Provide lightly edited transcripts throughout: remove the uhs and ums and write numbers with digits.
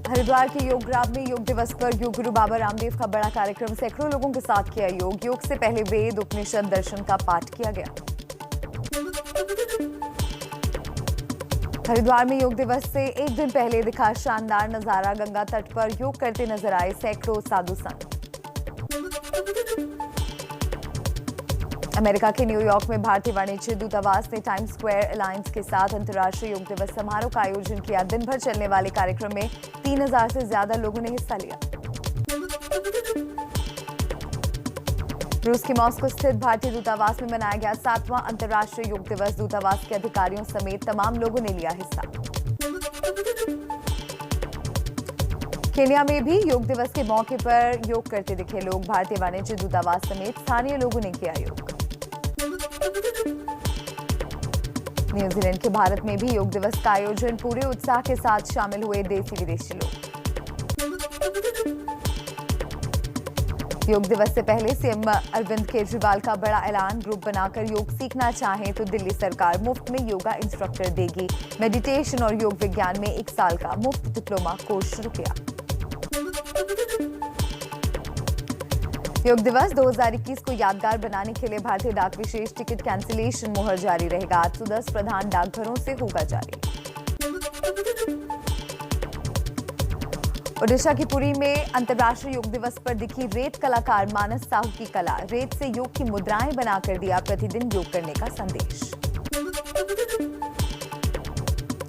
हरिद्वार के योग ग्राम में योग दिवस पर योग गुरु बाबा रामदेव का बड़ा कार्यक्रम, सैकड़ों लोगों के साथ किया योग। योग से पहले वेद, उपनिषद, दर्शन का पाठ किया गया। हरिद्वार में योग दिवस से एक दिन पहले दिखा शानदार नजारा। गंगा तट पर योग करते नजर आए सैकड़ों साधु संत। अमेरिका के न्यूयॉर्क में भारतीय वाणिज्य दूतावास ने टाइम्स स्क्वायर अलायंस के साथ अंतर्राष्ट्रीय योग दिवस समारोह का आयोजन किया। दिन भर चलने वाले कार्यक्रम में 3000 से ज्यादा लोगों ने हिस्सा लिया। रूस के मॉस्को स्थित भारतीय दूतावास में मनाया गया 7वां अंतर्राष्ट्रीय योग दिवस। दूतावास के अधिकारियों समेत तमाम लोगों ने लिया हिस्सा। केन्या में भी योग दिवस के मौके पर योग करते दिखे लोग। भारतीय वाणिज्य दूतावास समेत स्थानीय लोगों ने किया योग। न्यूजीलैंड के भारत में भी योग दिवस का आयोजन, पूरे उत्साह के साथ शामिल हुए देशी विदेशी लोग। योग दिवस से पहले सीएम अरविंद केजरीवाल का बड़ा ऐलान, ग्रुप बनाकर योग सीखना चाहें तो दिल्ली सरकार मुफ्त में योगा इंस्ट्रक्टर देगी। मेडिटेशन और योग विज्ञान में 1 साल का मुफ्त डिप्लोमा कोर्स शुरू किया। योग दिवस 2021 को यादगार बनाने के लिए भारतीय डाक विशेष टिकट कैंसिलेशन मुहर जारी रहेगा। 810 प्रधान डाकघरों से होगा जारी। ओडिशा की पुरी में अंतर्राष्ट्रीय योग दिवस पर दिखी रेत कलाकार मानस साहू की कला। रेत से योग की मुद्राएं बनाकर दिया प्रतिदिन योग करने का संदेश।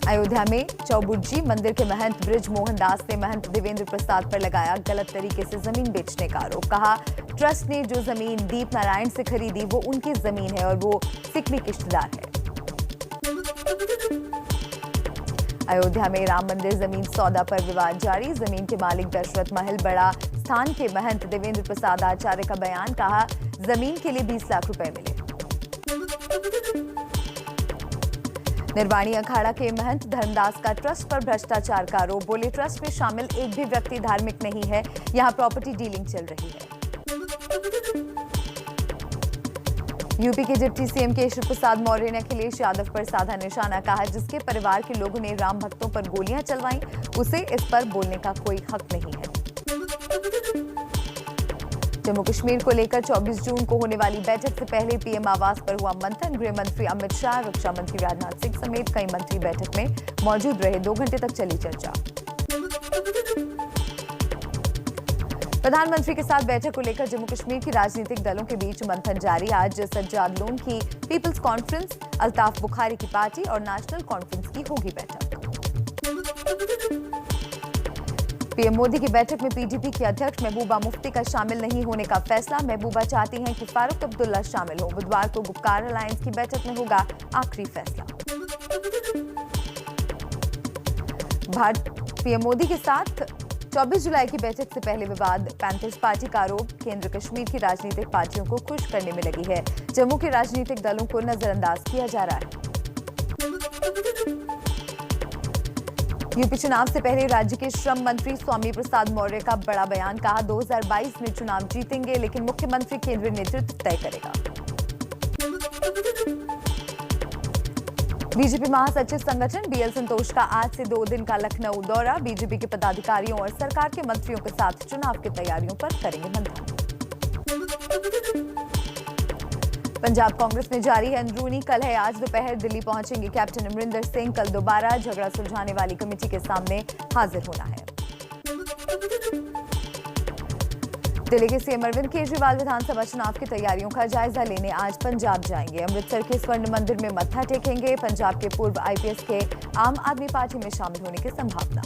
अयोध्या में चौबुज्जी मंदिर के महंत ब्रिज मोहन दास ने महंत देवेंद्र प्रसाद पर लगाया गलत तरीके से जमीन बेचने का आरोप। कहा, ट्रस्ट ने जो जमीन दीप नारायण से खरीदी वो उनकी जमीन है और वो सिकमी किश्तदार है। अयोध्या में राम मंदिर जमीन सौदा पर विवाद जारी। जमीन के मालिक दशरथ महल बड़ा स्थान के महंत देवेंद्र प्रसाद आचार्य का बयान। कहा, जमीन के लिए 20 लाख रुपए मिले। निर्वाणी अखाड़ा के महंत धर्मदास का ट्रस्ट पर भ्रष्टाचार का आरोप। बोले, ट्रस्ट में शामिल एक भी व्यक्ति धार्मिक नहीं है, यहां प्रॉपर्टी डीलिंग चल रही है। यूपी के डिप्टी सीएम केशव प्रसाद मौर्य ने अखिलेश यादव पर साधा निशाना। कहा, जिसके परिवार के लोगों ने राम भक्तों पर गोलियां चलवाई उसे इस पर बोलने का कोई हक नहीं है। जम्मू कश्मीर को लेकर 24 जून को होने वाली बैठक से पहले पीएम आवास पर हुआ मंथन। गृह मंत्री अमित शाह, रक्षा मंत्री राजनाथ सिंह समेत कई मंत्री बैठक में मौजूद रहे। 2 घंटे तक चली चर्चा। प्रधानमंत्री के साथ बैठक को लेकर जम्मू कश्मीर की राजनीतिक दलों के बीच मंथन जारी। आज सज्जाद लोन की पीपल्स कॉन्फ्रेंस, अल्ताफ बुखारी की पार्टी और नेशनल कॉन्फ्रेंस की होगी बैठक। पीएम मोदी की बैठक में पीडीपी की अध्यक्ष महबूबा मुफ्ती का शामिल नहीं होने का फैसला। महबूबा चाहती हैं कि फारूक अब्दुल्ला शामिल हो। बुधवार को गुपकार अलायंस की बैठक में होगा आखिरी फैसला। पीएम मोदी के साथ 24 जुलाई की बैठक से पहले विवाद। 35 पार्टी का आरोप, केंद्र कश्मीर की राजनीतिक पार्टियों को खुश करने में लगी है। जम्मू के राजनीतिक दलों को नजरअंदाज किया जा रहा है। यूपी चुनाव से पहले राज्य के श्रम मंत्री स्वामी प्रसाद मौर्य का बड़ा बयान। कहा, 2022 में चुनाव जीतेंगे लेकिन मुख्यमंत्री केंद्रीय नेतृत्व तय करेगा। बीजेपी महासचिव संगठन बीएल संतोष का आज से 2 दिन का लखनऊ दौरा। बीजेपी के पदाधिकारियों और सरकार के मंत्रियों के साथ चुनाव की तैयारियों पर करेंगे मंथन। पंजाब कांग्रेस में जारी है अंदरूनी कलह। आज दोपहर दिल्ली पहुंचेंगे कैप्टन अमरिंदर सिंह। कल दोबारा झगड़ा सुलझाने वाली कमेटी के सामने हाजिर होना है। दिल्ली के सीएम अरविंद केजरीवाल विधानसभा चुनाव की तैयारियों का जायजा लेने आज पंजाब जाएंगे। अमृतसर के स्वर्ण मंदिर में मत्था टेकेंगे। पंजाब के पूर्व आईपीएस के आम आदमी पार्टी में शामिल होने की संभावना।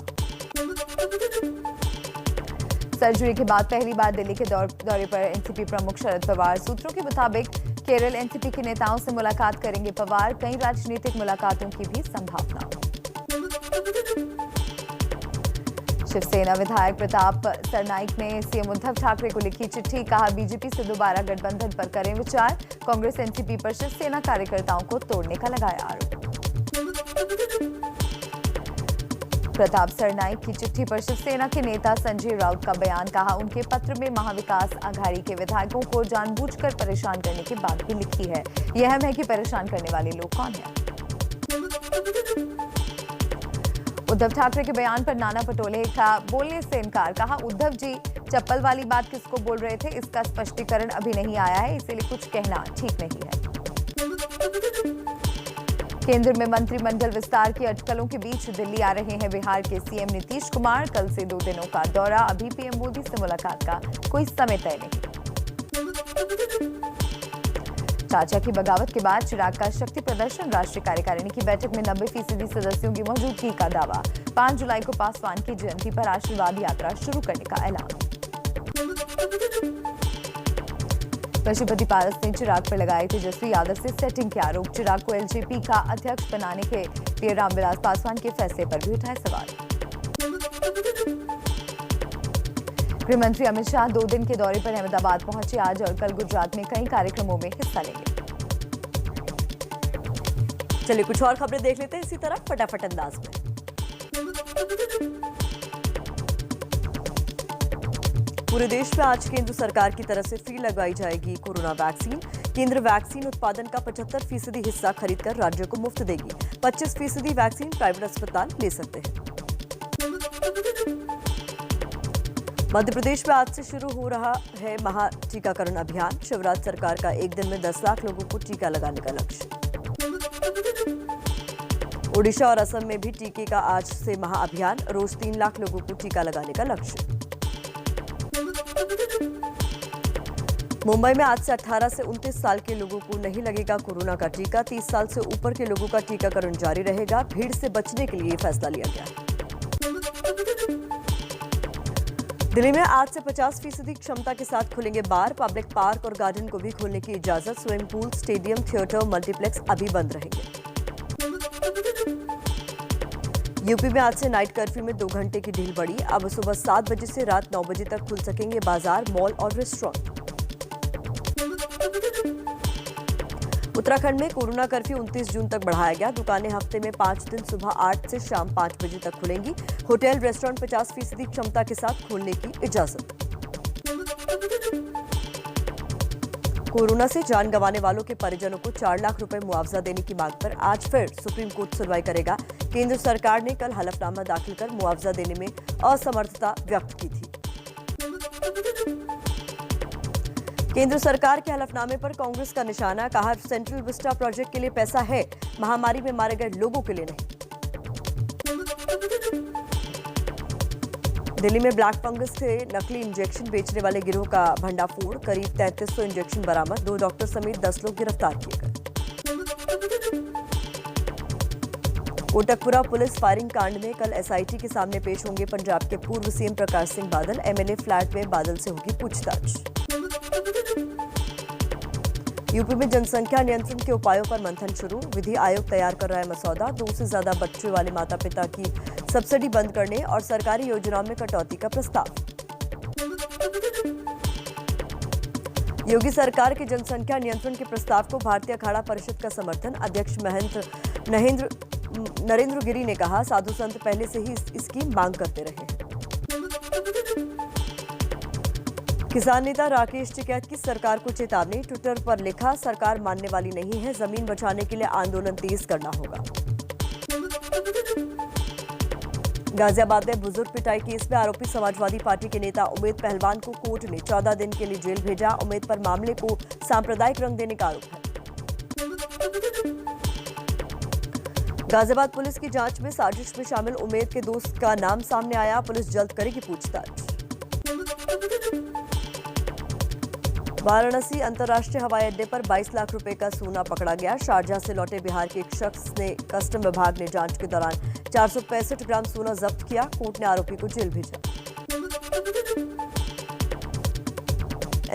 सर्जरी के बाद पहली बार दिल्ली के दौरे पर एनसीपी प्रमुख शरद पवार। सूत्रों के मुताबिक केरल एनसीपी के नेताओं से मुलाकात करेंगे पवार। कई राजनीतिक मुलाकातों की भी संभावना। शिवसेना विधायक प्रताप सरनाइक ने सीएम उद्धव ठाकरे को लिखी चिट्ठी। कहा, बीजेपी से दोबारा गठबंधन पर करें विचार। कांग्रेस एनसीपी पर शिवसेना कार्यकर्ताओं को तोड़ने का लगाया आरोप। प्रताप सरनाइक की चिट्ठी पर शिवसेना के नेता संजय राउत का बयान। कहा, उनके पत्र में महाविकास आघाड़ी के विधायकों को जानबूझकर परेशान करने की बात भी लिखी है। यह अहम है कि परेशान करने वाले लोग कौन हैं। उद्धव ठाकरे के बयान पर नाना पटोले का बोलने से इनकार। कहा, उद्धव जी चप्पल वाली बात किसको बोल रहे थे, इसका स्पष्टीकरण अभी नहीं आया है, इसीलिए कुछ कहना ठीक नहीं है। केंद्र में मंत्रिमंडल विस्तार की अटकलों के बीच दिल्ली आ रहे हैं बिहार के सीएम नीतीश कुमार। कल से 2 दिनों का दौरा, अभी पीएम मोदी से मुलाकात का कोई समय तय नहीं। चाचा की बगावत के बाद चिराग का शक्ति प्रदर्शन, राष्ट्रीय कार्यकारिणी की बैठक में 90% सदस्यों की मौजूदगी का दावा। 5 जुलाई को पासवान की जयंती पर आशीर्वाद यात्रा शुरू करने का ऐलान। पशुपति पारस ने चिराग पर लगाए तेजस्वी यादव से सेटिंग के आरोप। चिराग को एलजेपी का अध्यक्ष बनाने के लिए रामविलास पासवान के फैसले पर भी उठाए सवाल। गृह मंत्री अमित शाह 2 दिन के दौरे पर अहमदाबाद पहुंचे। आज और कल गुजरात में कई कार्यक्रमों में हिस्सा लेंगे। चलिए कुछ और खबरें देख लेते हैं इसी तरह फटाफट अंदाज में। पूरे देश में आज केंद्र सरकार की तरफ से फ्री लगाई जाएगी कोरोना वैक्सीन। केंद्र वैक्सीन उत्पादन का 75% हिस्सा खरीदकर राज्यों को मुफ्त देगी। 25% वैक्सीन प्राइवेट अस्पताल ले सकते हैं। मध्य प्रदेश में आज से शुरू हो रहा है महा टीकाकरण अभियान। शिवराज सरकार का एक दिन में 10 लाख लोगों को टीका लगाने का लक्ष्य। ओडिशा और असम में भी टीके का आज से महा अभियान। रोज 3 लाख लोगों को टीका लगाने का लक्ष्य। मुंबई में आज से 18 से 29 साल के लोगों को नहीं लगेगा कोरोना का टीका। 30 साल से ऊपर के लोगों का टीकाकरण जारी रहेगा। भीड़ से बचने के लिए यह फैसला लिया गया। दिल्ली में आज से 50% क्षमता के साथ खुलेंगे बार। पब्लिक पार्क और गार्डन को भी खोलने की इजाजत। Swimming pool, stadium, theatre, multiplex अभी बंद रहेंगे। यूपी में आज से नाइट कर्फ्यू में 2 घंटे की ढील बढ़ी। अब सुबह 7 बजे से रात 9 बजे तक खुल सकेंगे बाजार, मॉल और रेस्टोरेंट। उत्तराखंड में कोरोना कर्फ्यू 29 जून तक बढ़ाया गया। दुकानें हफ्ते में 5 दिन सुबह 8 से शाम 5 बजे तक खुलेंगी। होटल, रेस्टोरेंट 50% क्षमता के साथ खोलने की इजाजत। कोरोना से जान गंवाने वालों के परिजनों को 4 लाख रुपए मुआवजा देने की मांग पर आज फिर सुप्रीम कोर्ट सुनवाई करेगा। केंद्र सरकार ने कल हलफनामा दाखिल कर मुआवजा देने में असमर्थता व्यक्त की थी। केंद्र सरकार के हलफनामे पर कांग्रेस का निशाना। कहा, सेंट्रल विस्टा प्रोजेक्ट के लिए पैसा है, महामारी में मारे गए लोगों के लिए नहीं। दिल्ली में ब्लैक फंगस से नकली इंजेक्शन बेचने वाले गिरोह का भंडाफोड़। करीब 3300 इंजेक्शन बरामद। 2 डॉक्टर समेत 10 लोग गिरफ्तार किए गए। कोटकपुरा पुलिस फायरिंग कांड में कल एसआईटी के सामने पेश होंगे पंजाब के पूर्व CM Prakash Singh Badal. MLA flat में बादल से होगी पूछताछ। यूपी में जनसंख्या नियंत्रण के उपायों पर मंथन शुरू। विधि आयोग तैयार कर रहा है मसौदा। 2 से ज्यादा बच्चे वाले माता पिता की सब्सिडी बंद करने और सरकारी योजनाओं में कटौती का प्रस्ताव। योगी सरकार के जनसंख्या नियंत्रण के प्रस्ताव को भारतीय अखाड़ा परिषद का समर्थन। अध्यक्ष नरेंद्र गिरी ने कहा, साधु संत पहले से ही इसकी मांग करते रहे हैं। किसान नेता राकेश टिकैत की सरकार को चेतावनी। ट्विटर पर लिखा, सरकार मानने वाली नहीं है, जमीन बचाने के लिए आंदोलन तेज करना होगा। गाजियाबाद में बुजुर्ग पिटाई केस में आरोपी समाजवादी पार्टी के नेता उमेद पहलवान को कोर्ट ने 14 दिन के लिए जेल भेजा। उमेद पर मामले को सांप्रदायिक रंग देने का आरोप है। गाजियाबाद पुलिस की जांच में साजिश में शामिल उमेद के दोस्त का नाम सामने आया। पुलिस जल्द करेगी पूछताछ। वाराणसी अंतर्राष्ट्रीय हवाई अड्डे पर 22 लाख रुपए का सोना पकड़ा गया। शारजाह से लौटे बिहार के एक शख्स ने कस्टम विभाग ने जांच के दौरान 465 ग्राम सोना जब्त किया। कोर्ट ने आरोपी को जेल भेजा।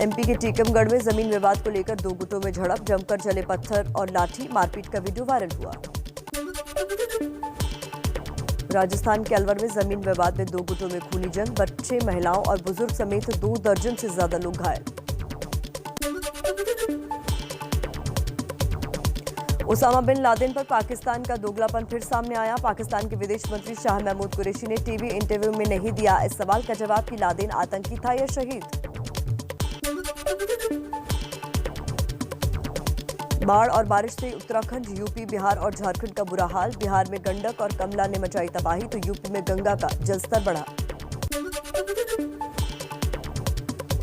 एमपी के टीकमगढ़ में जमीन विवाद को लेकर 2 गुटों में झड़प। जमकर चले पत्थर और लाठी, मारपीट का वीडियो वायरल हुआ। राजस्थान के अलवर में जमीन विवाद में 2 गुटों में खूनी जंग। बच्चे, महिलाओं और बुजुर्ग समेत 2 दर्जन से ज्यादा लोग घायल। ओसामा बिन लादेन पर पाकिस्तान का दोगलापन फिर सामने आया। पाकिस्तान के विदेश मंत्री शाह महमूद कुरैशी ने टीवी इंटरव्यू में नहीं दिया इस सवाल का जवाब कि लादेन आतंकी था या शहीद। बाढ़ और बारिश से उत्तराखंड, यूपी, बिहार और झारखंड का बुरा हाल। बिहार में गंडक और कमला ने मचाई तबाही तो यूपी में गंगा का जलस्तर बढ़ा।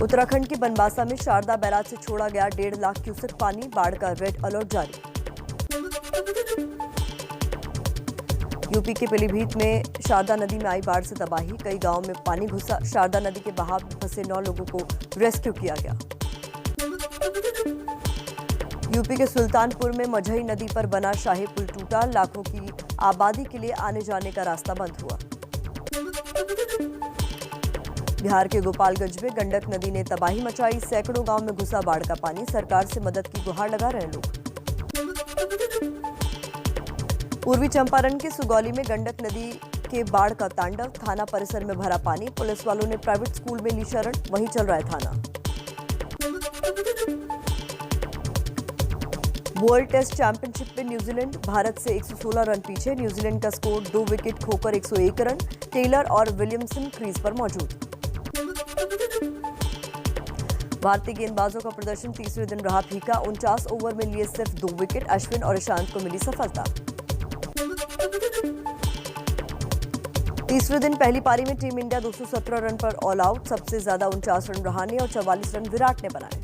उत्तराखंड के बनबासा में शारदा बैराज से छोड़ा गया 1.5 लाख क्यूसेक पानी। बाढ़ का रेड अलर्ट जारी। यूपी के पीलीभीत में शारदा नदी में आई बाढ़ से तबाही। कई गांवों में पानी घुसा। शारदा नदी के बहाव में फंसे 9 लोगों को रेस्क्यू किया गया। यूपी के सुल्तानपुर में मझई नदी पर बना शाही पुल टूटा। लाखों की आबादी के लिए आने जाने का रास्ता बंद हुआ। बिहार के गोपालगंज में गंडक नदी ने तबाही मचाई। सैकड़ों गांव में घुसा बाढ़ का पानी। सरकार से मदद की गुहार लगा रहे लोग। पूर्वी चंपारण के सुगौली में गंडक नदी के बाढ़ का तांडव। थाना परिसर में भरा पानी। पुलिस वालों ने प्राइवेट स्कूल में ली शरण, वहीं चल रहा है थाना। वर्ल्ड टेस्ट चैंपियनशिप में न्यूजीलैंड भारत से 116 रन पीछे। न्यूजीलैंड का स्कोर 2 विकेट खोकर 101 रन। टेलर और विलियमसन क्रीज पर मौजूद। भारतीय गेंदबाजों का प्रदर्शन तीसरे दिन रहा फीका। 49 ओवर में लिए सिर्फ 2 विकेट। अश्विन और ईशांत को मिली सफलता। तीसरे दिन पहली पारी में टीम इंडिया 217 रन पर ऑल आउट। सबसे ज्यादा 49 रन रहाणे और 44 रन विराट ने बनाए।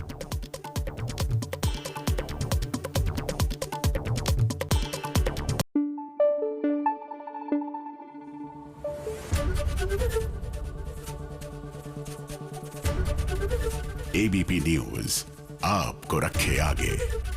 एबीपी न्यूज आपको रखे आगे।